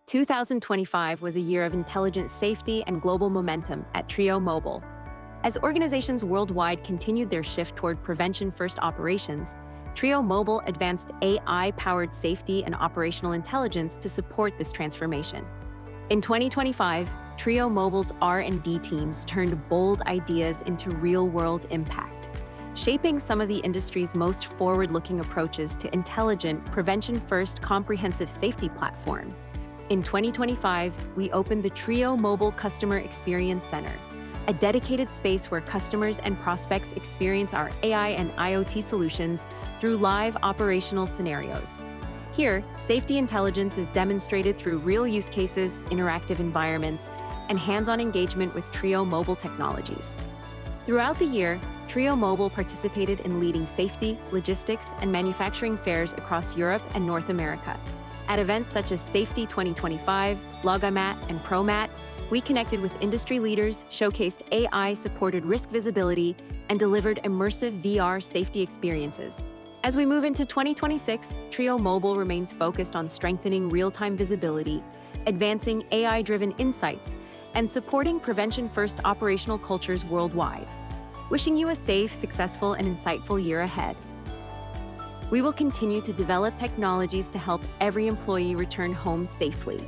2025 was a year of intelligent safety and global momentum at Trio Mobil. As organizations worldwide continued their shift toward prevention-first operations, Trio Mobil advanced AI-powered safety and operational intelligence to support this transformation. In 2025, Trio Mobil's R&D teams turned bold ideas into real-world impact, shaping some of the industry's most forward-looking approaches to intelligent, prevention-first comprehensive safety platform. In 2025, we opened the Trio Mobil Customer Experience Center, a dedicated space where customers and prospects experience our AI and IoT solutions through live operational scenarios. Here, safety intelligence is demonstrated through real use cases, interactive environments, and hands-on engagement with Trio Mobil technologies. Throughout the year, Trio Mobil participated in leading safety, logistics, and manufacturing fairs across Europe and North America. At events such as Safety 2025, Logamat, and ProMat, we connected with industry leaders, showcased AI-supported risk visibility, and delivered immersive VR safety experiences. As we move into 2026, Trio Mobil remains focused on strengthening real-time visibility, advancing AI-driven insights, and supporting prevention-first operational cultures worldwide. Wishing you a safe, successful, and insightful year ahead. We will continue to develop technologies to help every employee return home safely.